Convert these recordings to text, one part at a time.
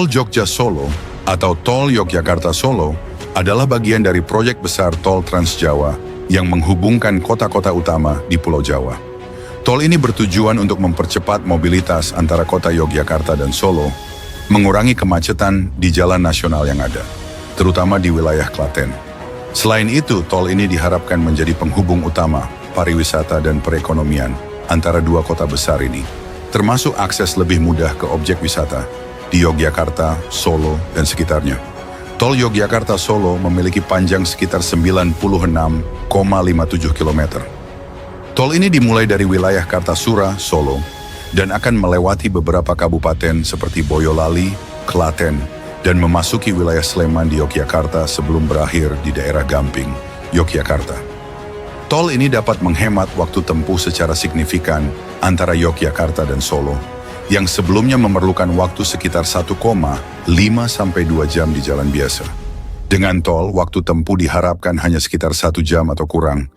Tol Jogja Solo atau Tol Yogyakarta Solo adalah bagian dari proyek besar Tol Trans Jawa yang menghubungkan kota-kota utama di Pulau Jawa. Tol ini bertujuan untuk mempercepat mobilitas antara kota Yogyakarta dan Solo, mengurangi kemacetan di jalan nasional yang ada, terutama di wilayah Klaten. Selain itu, tol ini diharapkan menjadi penghubung utama pariwisata dan perekonomian antara dua kota besar ini, termasuk akses lebih mudah ke objek wisata di Yogyakarta, Solo, dan sekitarnya. Tol Yogyakarta Solo memiliki panjang sekitar 96,57 km. Tol ini dimulai dari wilayah Kartasura, Solo, dan akan melewati beberapa kabupaten seperti Boyolali, Klaten, dan memasuki wilayah Sleman di Yogyakarta sebelum berakhir di daerah Gamping, Yogyakarta. Tol ini dapat menghemat waktu tempuh secara signifikan antara Yogyakarta dan Solo, yang sebelumnya memerlukan waktu sekitar 1,5 sampai 2 jam di jalan biasa. Dengan tol, waktu tempuh diharapkan hanya sekitar 1 jam atau kurang.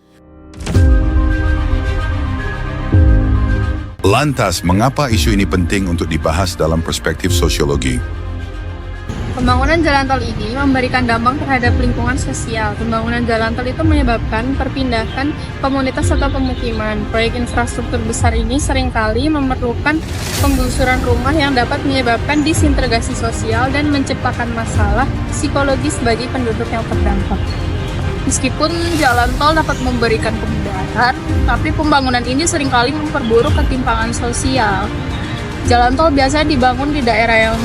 Lantas, mengapa isu ini penting untuk dibahas dalam perspektif sosiologi? Pembangunan jalan tol ini memberikan dampak terhadap lingkungan sosial. Pembangunan jalan tol itu menyebabkan perpindahan komunitas atau pemukiman. Proyek infrastruktur besar ini seringkali memerlukan penggusuran rumah yang dapat menyebabkan disintegrasi sosial dan menciptakan masalah psikologis bagi penduduk yang terdampak. Meskipun jalan tol dapat memberikan kemudahan, tapi pembangunan ini seringkali memperburuk ketimpangan sosial. Jalan tol biasanya dibangun di daerah yang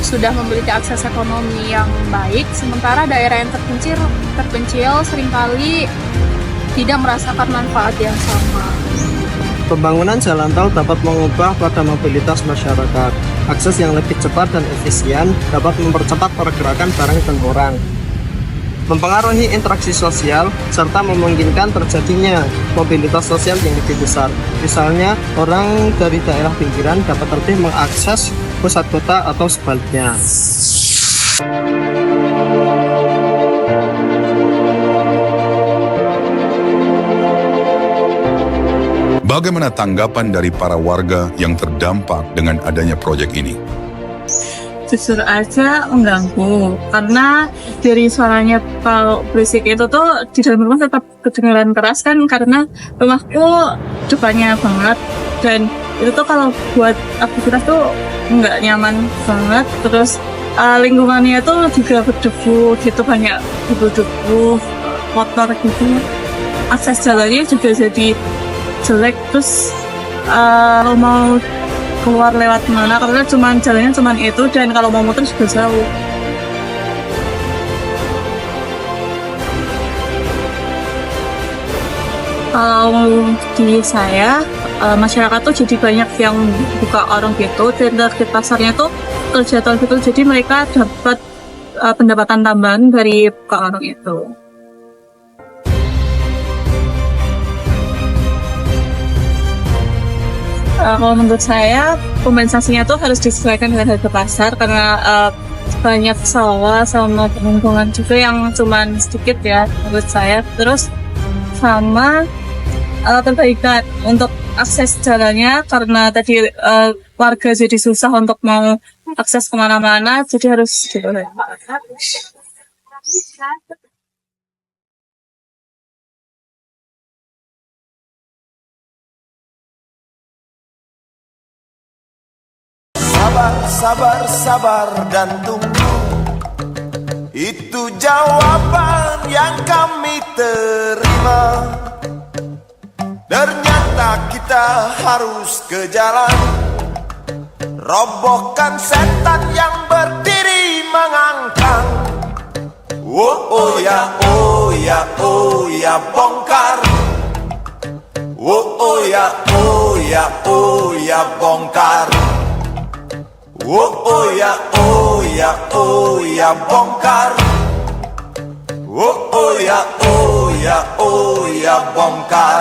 sudah memiliki akses ekonomi yang baik, sementara daerah yang terpencil seringkali tidak merasakan manfaat yang sama. Pembangunan jalan tol dapat mengubah pada mobilitas masyarakat. Akses yang lebih cepat dan efisien dapat mempercepat pergerakan barang dan orang, mempengaruhi interaksi sosial, serta memungkinkan terjadinya mobilitas sosial yang lebih besar. Misalnya, orang dari daerah pinggiran dapat lebih mengakses pusat kota atau sebaliknya. Bagaimana tanggapan dari para warga yang terdampak dengan adanya proyek ini? Jujur aja mengganggu, karena dari suaranya kalau berisik itu tuh di dalam rumah tetap kedengaran keras kan, karena rumahku depannya banget, dan itu tuh kalau buat aktivitas tuh nggak nyaman banget. Terus lingkungannya tuh juga berdebu gitu, banyak debu-debu kotor gitu. Akses jalannya juga jadi jelek, terus mau keluar lewat mana karena jalannya cuma itu, dan kalau mau muter juga jauh. Kalau di saya, masyarakat tuh jadi banyak yang buka warung gitu, dan target pasarnya tuh kerja tol gitu, jadi mereka dapat pendapatan tambahan dari buka warung itu. Kalau menurut saya, kompensasinya tuh harus disesuaikan dengan harga pasar, karena banyak sawah sama lingkungan juga yang cuman sedikit ya menurut saya. Terus sama perbaikan untuk akses jalannya, karena tadi warga jadi susah untuk mau akses kemana-mana, jadi harus diperbaiki. Sabar, sabar dan tunggu. Itu jawaban yang kami terima. Ternyata kita harus ke jalan, robohkan setan yang berdiri mengangkang. Oh ya, oh ya, oh ya, bongkar. Oh ya, oh ya, oh ya, bongkar. Oh ya, oh ya, oh ya, bongkar. Oh ya, oh ya, oh ya, bongkar.